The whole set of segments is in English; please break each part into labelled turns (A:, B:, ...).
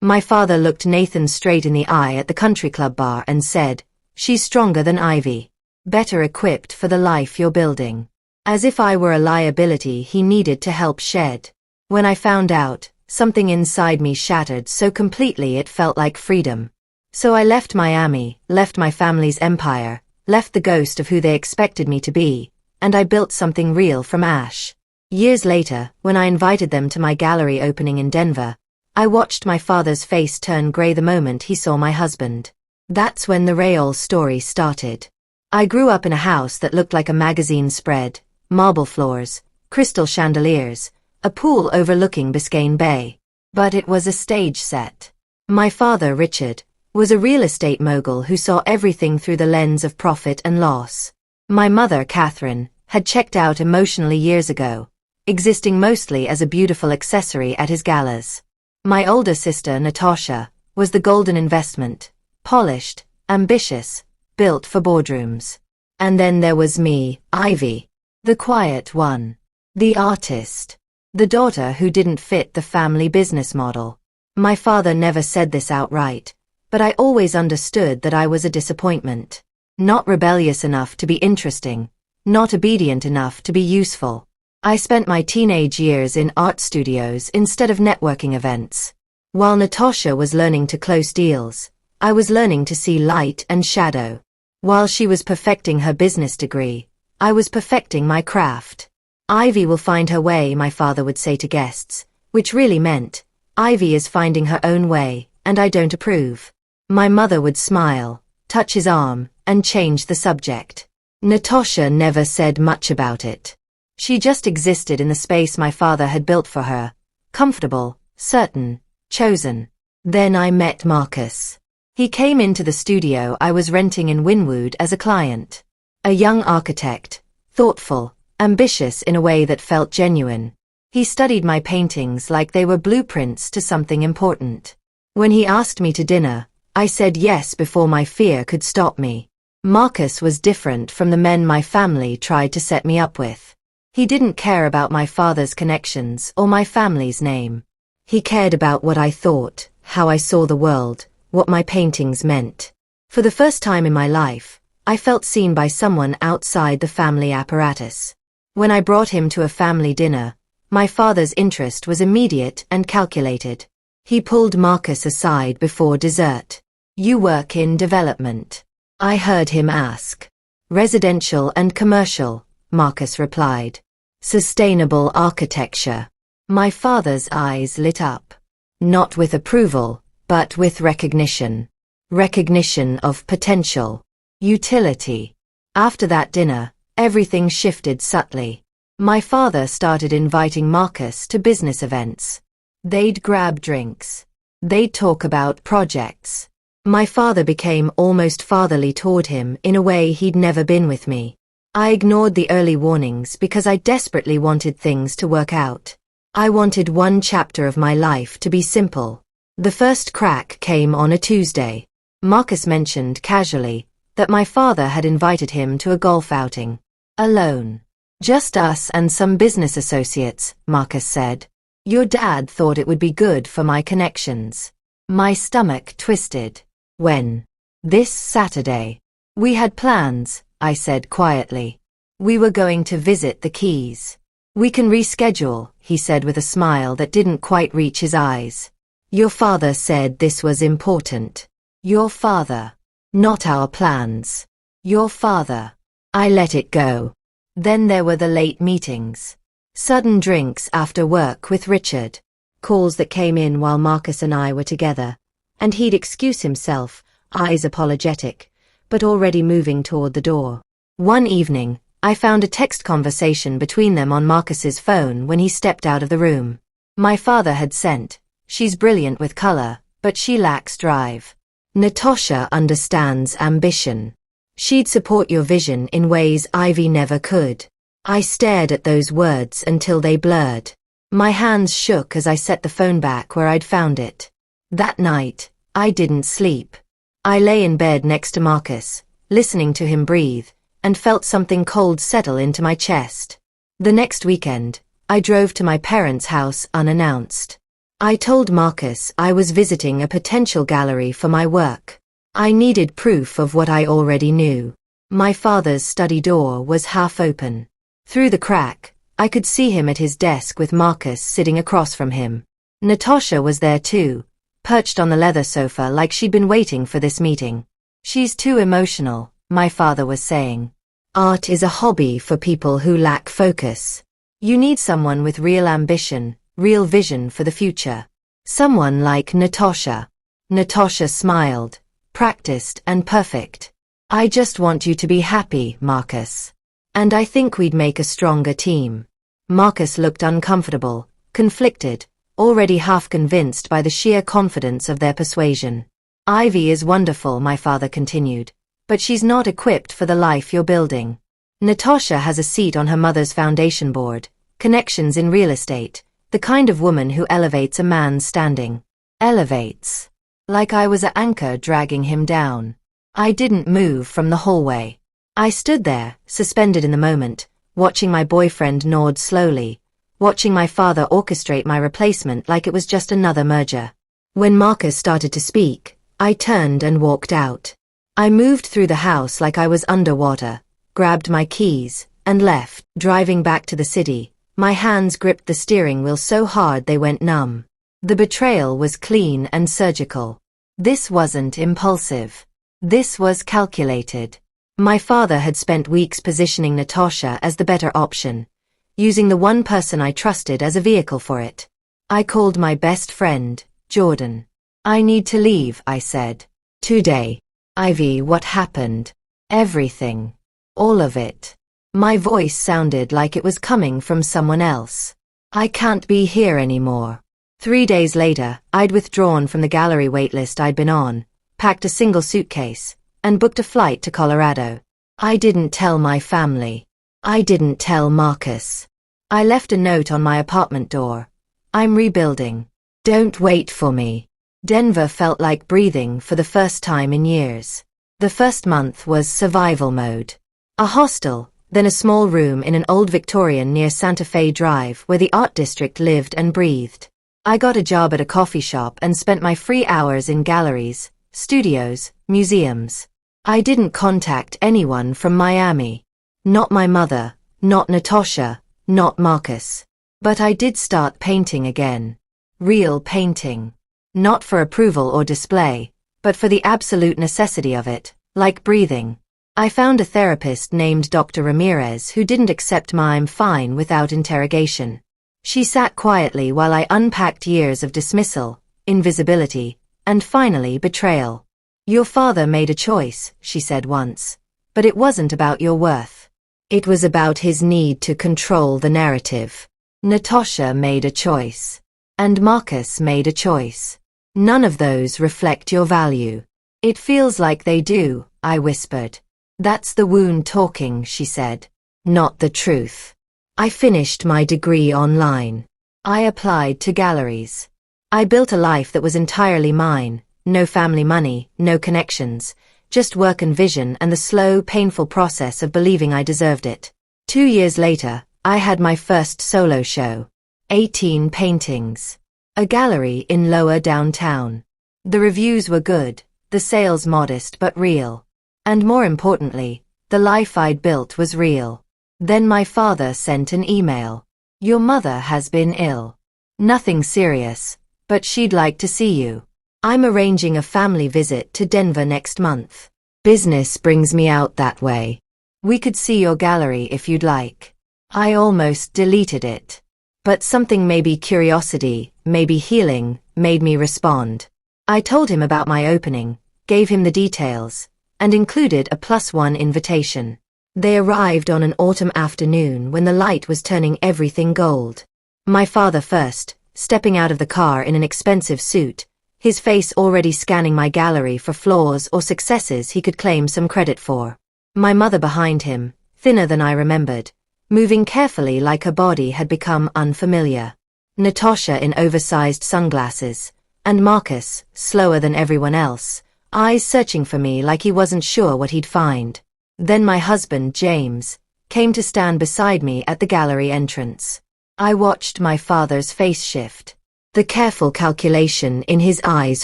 A: My father looked Nathan straight in the eye at the country club bar and said, "She's stronger than Ivy. Better equipped for the life you're building." As if I were a liability he needed to help shed. When I found out, something inside me shattered so completely it felt like freedom. So I left Miami, left my family's empire, left the ghost of who they expected me to be, and I built something real from ash. Years later, when I invited them to my gallery opening in Denver, I watched my father's face turn gray the moment he saw my husband. That's when the Raoul story started. I grew up in a house that looked like a magazine spread, marble floors, crystal chandeliers, a pool overlooking Biscayne Bay. But it was a stage set. My father, Richard, was a real estate mogul who saw everything through the lens of profit and loss. My mother, Catherine, had checked out emotionally years ago, existing mostly as a beautiful accessory at his galas. My older sister, Natasha, was the golden investment, polished, ambitious, built for boardrooms. And then there was me, Ivy, the quiet one, the artist, the daughter who didn't fit the family business model. My father never said this outright, but I always understood that I was a disappointment. Not rebellious enough to be interesting, not obedient enough to be useful. I spent my teenage years in art studios instead of networking events. While Natasha was learning to close deals, I was learning to see light and shadow. While she was perfecting her business degree, I was perfecting my craft. Ivy will find her way, my father would say to guests, which really meant, Ivy is finding her own way, and I don't approve. My mother would smile, touch his arm, and change the subject. Natasha never said much about it. She just existed in the space my father had built for her, comfortable, certain, chosen. Then I met Marcus. He came into the studio I was renting in Wynwood as a client. A young architect, thoughtful, ambitious in a way that felt genuine. He studied my paintings like they were blueprints to something important. When he asked me to dinner, I said yes before my fear could stop me. Marcus was different from the men my family tried to set me up with. He didn't care about my father's connections or my family's name. He cared about what I thought, how I saw the world, what my paintings meant. For the first time in my life, I felt seen by someone outside the family apparatus. When I brought him to a family dinner, my father's interest was immediate and calculated. He pulled Marcus aside before dessert. "You work in development?" I heard him ask. "Residential and commercial," Marcus replied. "Sustainable architecture." My father's eyes lit up. Not with approval, but with recognition. Recognition of potential. Utility. After that dinner, everything shifted subtly. My father started inviting Marcus to business events. They'd grab drinks. They'd talk about projects. My father became almost fatherly toward him in a way he'd never been with me. I ignored the early warnings because I desperately wanted things to work out. I wanted one chapter of my life to be simple. The first crack came on a Tuesday. Marcus mentioned casually that my father had invited him to a golf outing. Alone. "Just us and some business associates," Marcus said. "Your dad thought it would be good for my connections." My stomach twisted. "When?" "This Saturday." "We had plans," I said quietly. "We were going to visit the Keys." "We can reschedule," he said with a smile that didn't quite reach his eyes. "Your father said this was important." "Your father." "Not our plans." "Your father." I let it go. Then there were the late meetings. Sudden drinks after work with Richard. Calls that came in while Marcus and I were together. And he'd excuse himself, eyes apologetic, but already moving toward the door. One evening, I found a text conversation between them on Marcus's phone when he stepped out of the room. My father had sent, "She's brilliant with color, but she lacks drive. Natasha understands ambition. She'd support your vision in ways Ivy never could." I stared at those words until they blurred. My hands shook as I set the phone back where I'd found it. That night, I didn't sleep. I lay in bed next to Marcus, listening to him breathe, and felt something cold settle into my chest. The next weekend, I drove to my parents' house unannounced. I told Marcus I was visiting a potential gallery for my work. I needed proof of what I already knew. My father's study door was half open. Through the crack, I could see him at his desk with Marcus sitting across from him. Natasha was there too, perched on the leather sofa like she'd been waiting for this meeting. She's too emotional, my father was saying. Art is a hobby for people who lack focus. You need someone with real ambition, real vision for the future. Someone like Natasha. Natasha smiled, practiced and perfect. I just want you to be happy, Marcus. And I think we'd make a stronger team. Marcus looked uncomfortable, conflicted, already half convinced by the sheer confidence of their persuasion. Ivy is wonderful, my father continued, but she's not equipped for the life you're building. Natasha has a seat on her mother's foundation board, connections in real estate, the kind of woman who elevates a man's standing. Elevates. Like I was an anchor dragging him down. I didn't move from the hallway. I stood there, suspended in the moment, watching my boyfriend nod slowly, watching my father orchestrate my replacement like it was just another merger. When Marcus started to speak, I turned and walked out. I moved through the house like I was underwater, grabbed my keys, and left, driving back to the city. My hands gripped the steering wheel so hard they went numb. The betrayal was clean and surgical. This wasn't impulsive. This was calculated. My father had spent weeks positioning Natasha as the better option, using the one person I trusted as a vehicle for it. I called my best friend, Jordan. I need to leave, I said. Today. Ivy, what happened? Everything. All of it. My voice sounded like it was coming from someone else. I can't be here anymore. 3 days later, I'd withdrawn from the gallery waitlist I'd been on, packed a single suitcase, and booked a flight to Colorado. I didn't tell my family. I didn't tell Marcus. I left a note on my apartment door. I'm rebuilding. Don't wait for me. Denver felt like breathing for the first time in years. The first month was survival mode. A hostel, then a small room in an old Victorian near Santa Fe Drive where the art district lived and breathed. I got a job at a coffee shop and spent my free hours in galleries, studios, museums. I didn't contact anyone from Miami. Not my mother, not Natasha, not Marcus. But I did start painting again. Real painting. Not for approval or display, but for the absolute necessity of it, like breathing. I found a therapist named Dr. Ramirez who didn't accept my "I'm fine" without interrogation. She sat quietly while I unpacked years of dismissal, invisibility, and finally betrayal. Your father made a choice, she said once, but it wasn't about your worth. It was about his need to control the narrative. Natasha made a choice. And Marcus made a choice. None of those reflect your value. It feels like they do, I whispered. That's the wound talking, she said. Not the truth. I finished my degree online. I applied to galleries. I built a life that was entirely mine, no family money, no connections, just work and vision and the slow, painful process of believing I deserved it. 2 years later, I had my first solo show. 18 paintings. A gallery in lower downtown. The reviews were good, the sales modest but real. And more importantly, the life I'd built was real. Then my father sent an email. Your mother has been ill. Nothing serious, but she'd like to see you. I'm arranging a family visit to Denver next month. Business brings me out that way. We could see your gallery if you'd like. I almost deleted it. But something, maybe curiosity, maybe healing, made me respond. I told him about my opening, gave him the details, and included a +1 invitation. They arrived on an autumn afternoon when the light was turning everything gold. My father first, stepping out of the car in an expensive suit, his face already scanning my gallery for flaws or successes he could claim some credit for. My mother behind him, thinner than I remembered, moving carefully like her body had become unfamiliar. Natasha in oversized sunglasses, and Marcus, slower than everyone else, eyes searching for me like he wasn't sure what he'd find. Then my husband, James, came to stand beside me at the gallery entrance. I watched my father's face shift. The careful calculation in his eyes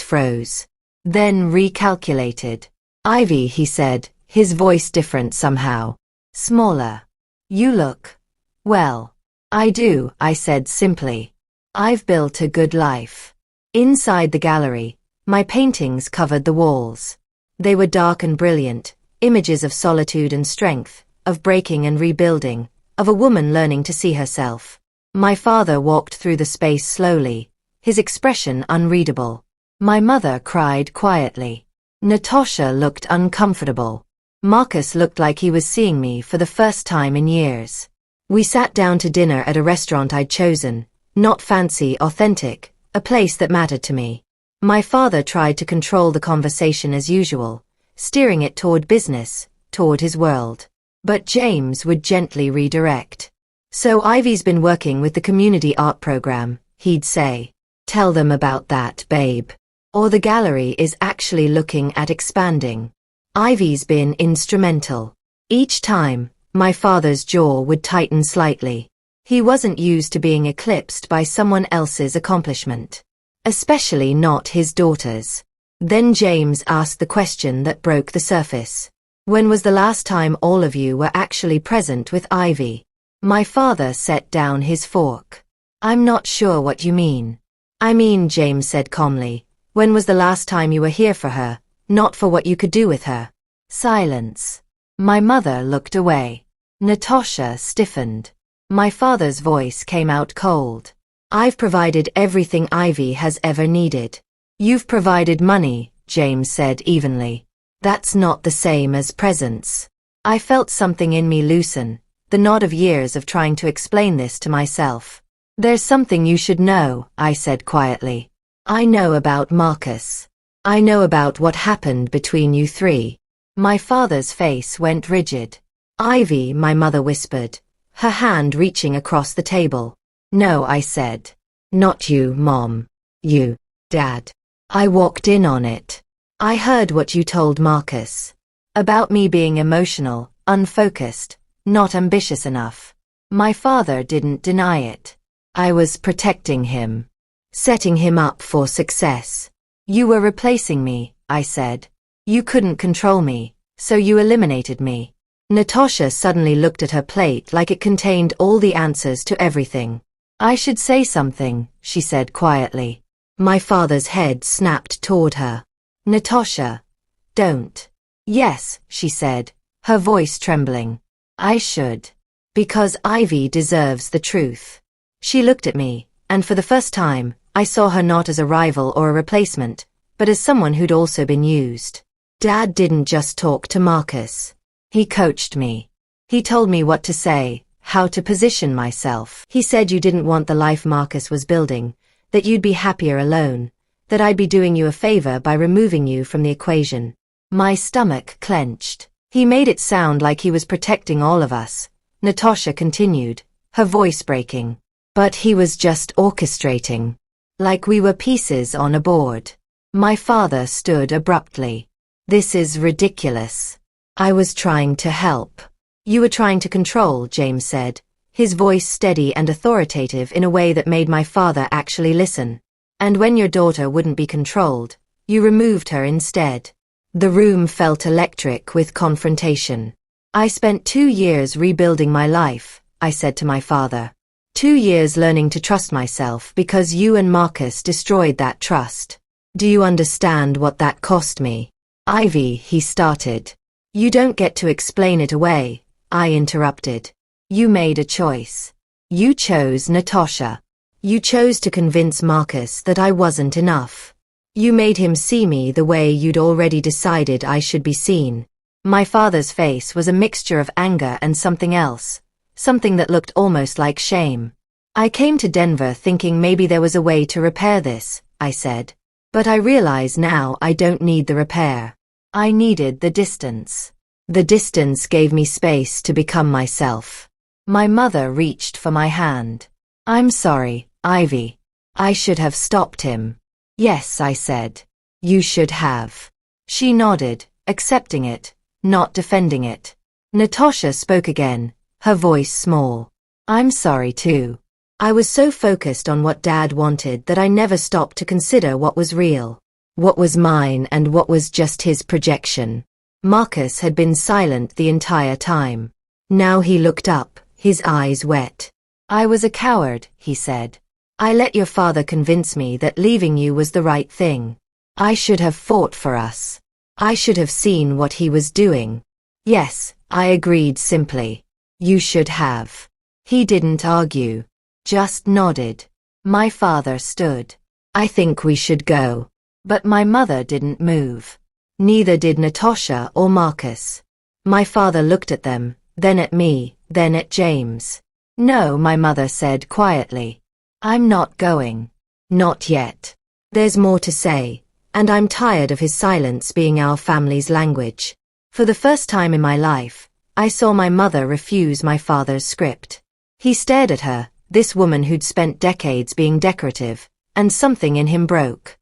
A: froze. Then recalculated. Ivy, he said, his voice different somehow. Smaller. You look. Well. I do, I said simply. I've built a good life. Inside the gallery, my paintings covered the walls. They were dark and brilliant, images of solitude and strength, of breaking and rebuilding, of a woman learning to see herself. My father walked through the space slowly, his expression unreadable. My mother cried quietly. Natasha looked uncomfortable. Marcus looked like he was seeing me for the first time in years. We sat down to dinner at a restaurant I'd chosen, not fancy, authentic, a place that mattered to me. My father tried to control the conversation as usual, steering it toward business, toward his world. But James would gently redirect. So Ivy's been working with the community art program, he'd say. Tell them about that, babe. Or the gallery is actually looking at expanding. Ivy's been instrumental. Each time, my father's jaw would tighten slightly. He wasn't used to being eclipsed by someone else's accomplishment. Especially not his daughter's. Then James asked the question that broke the surface. When was the last time all of you were actually present with Ivy? My father set down his fork. I'm not sure what you mean. I mean, James said calmly, when was the last time you were here for her, not for what you could do with her? Silence. My mother looked away. Natasha stiffened. My father's voice came out cold. I've provided everything Ivy has ever needed. You've provided money, James said evenly. That's not the same as presence. I felt something in me loosen, the knot of years of trying to explain this to myself. There's something you should know, I said quietly. I know about Marcus. I know about what happened between you three. My father's face went rigid. Ivy, my mother whispered, her hand reaching across the table. No, I said. Not you, Mom. You, Dad. I walked in on it. I heard what you told Marcus. About me being emotional, unfocused, not ambitious enough. My father didn't deny it. I was protecting him. Setting him up for success. You were replacing me, I said. You couldn't control me, so you eliminated me. Natasha suddenly looked at her plate like it contained all the answers to everything. I should say something, she said quietly. My father's head snapped toward her. Natasha. Don't. Yes, she said, her voice trembling. I should. Because Ivy deserves the truth. She looked at me, and for the first time, I saw her not as a rival or a replacement, but as someone who'd also been used. Dad didn't just talk to Marcus. He coached me. He told me what to say, how to position myself. He said you didn't want the life Marcus was building, that you'd be happier alone, that I'd be doing you a favor by removing you from the equation. My stomach clenched. He made it sound like he was protecting all of us. Natasha continued, her voice breaking. But he was just orchestrating. Like we were pieces on a board. My father stood abruptly. This is ridiculous. I was trying to help. You were trying to control, James said, his voice steady and authoritative in a way that made my father actually listen. And when your daughter wouldn't be controlled, you removed her instead. The room felt electric with confrontation. I spent 2 years rebuilding my life, I said to my father. 2 years learning to trust myself because you and Marcus destroyed that trust. Do you understand what that cost me? Ivy, he started. You don't get to explain it away, I interrupted. You made a choice. You chose Natasha. You chose to convince Marcus that I wasn't enough. You made him see me the way you'd already decided I should be seen. My father's face was a mixture of anger and something else, something that looked almost like shame. I came to Denver thinking maybe there was a way to repair this, I said. But I realize now I don't need the repair. I needed the distance. The distance gave me space to become myself. My mother reached for my hand. I'm sorry, Ivy. I should have stopped him. Yes, I said. You should have. She nodded, accepting it, not defending it. Natasha spoke again, her voice small. I'm sorry too. I was so focused on what Dad wanted that I never stopped to consider what was real, what was mine and what was just his projection. Marcus had been silent the entire time. Now he looked up, his eyes wet. I was a coward, he said. I let your father convince me that leaving you was the right thing. I should have fought for us. I should have seen what he was doing. Yes, I agreed simply. You should have. He didn't argue. Just nodded. My father stood. I think we should go. But my mother didn't move. Neither did Natasha or Marcus. My father looked at them, then at me, then at James. No, my mother said quietly. I'm not going. Not yet. There's more to say, and I'm tired of his silence being our family's language. For the first time in my life, I saw my mother refuse my father's script. He stared at her, this woman who'd spent decades being decorative, and something in him broke.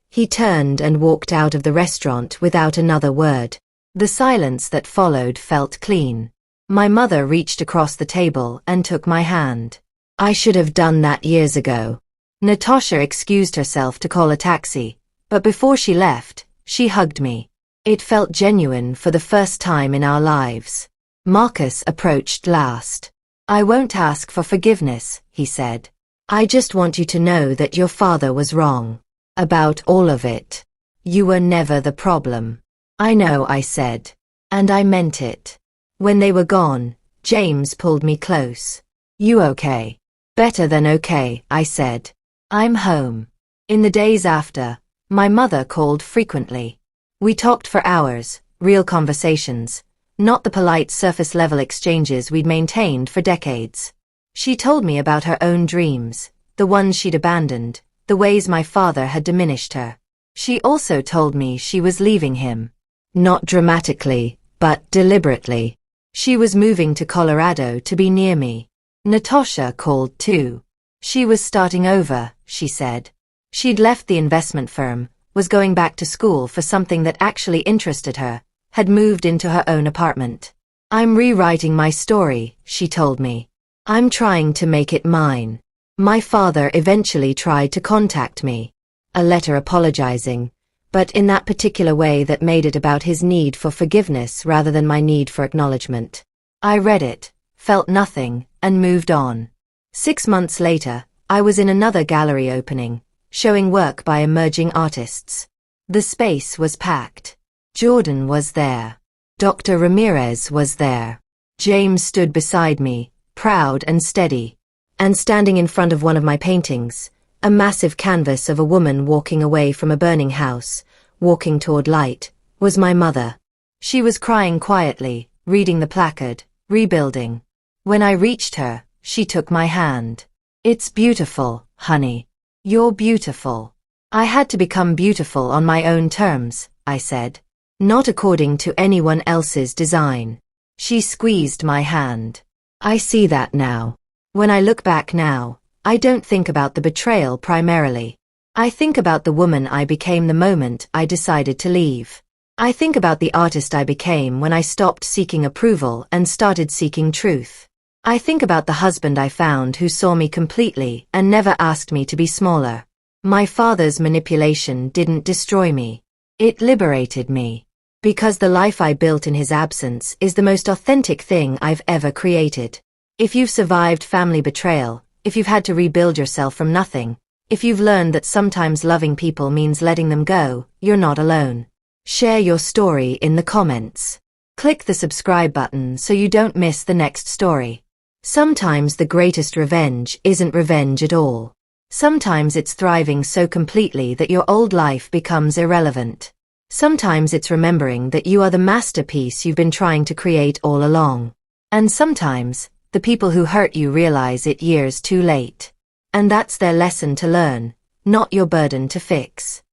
A: He turned and walked out of the restaurant without another word. The silence that followed felt clean. My mother reached across the table and took my hand. I should have done that years ago. Natasha excused herself to call a taxi, but before she left, she hugged me. It felt genuine for the first time in our lives. Marcus approached last. I won't ask for forgiveness, he said. I just want you to know that your father was wrong. About all of it. You were never the problem. I know, I said. And I meant it. When they were gone, James pulled me close. You okay? Better than okay, I said. I'm home. In the days after, my mother called frequently. We talked for hours, real conversations, not the polite surface-level exchanges we'd maintained for decades. She told me about her own dreams, the ones she'd abandoned, the ways my father had diminished her. She also told me she was leaving him. Not dramatically, but deliberately. She was moving to Colorado to be near me. Natasha called too. She was starting over, she said. She'd left the investment firm, was going back to school for something that actually interested her, had moved into her own apartment. I'm rewriting my story, she told me. I'm trying to make it mine. My father eventually tried to contact me. A letter apologizing, but in that particular way that made it about his need for forgiveness rather than my need for acknowledgement. I read it, felt nothing, and moved on. 6 months later, I was in another gallery opening, showing work by emerging artists. The space was packed. Jordan was there. Dr. Ramirez was there. James stood beside me, proud and steady. And standing in front of one of my paintings, a massive canvas of a woman walking away from a burning house, walking toward light, was my mother. She was crying quietly, reading the placard, rebuilding. When I reached her, she took my hand. It's beautiful, honey. You're beautiful. I had to become beautiful on my own terms, I said. Not according to anyone else's design. She squeezed my hand. I see that now. When I look back now, I don't think about the betrayal primarily. I think about the woman I became the moment I decided to leave. I think about the artist I became when I stopped seeking approval and started seeking truth. I think about the husband I found who saw me completely and never asked me to be smaller. My father's manipulation didn't destroy me. It liberated me. Because the life I built in his absence is the most authentic thing I've ever created. If you've survived family betrayal, if you've had to rebuild yourself from nothing, if you've learned that sometimes loving people means letting them go, you're not alone. Share your story in the comments. Click the subscribe button so you don't miss the next story. Sometimes the greatest revenge isn't revenge at all. Sometimes it's thriving so completely that your old life becomes irrelevant. Sometimes it's remembering that you are the masterpiece you've been trying to create all along. And sometimes, the people who hurt you realize it years too late. And that's their lesson to learn, not your burden to fix.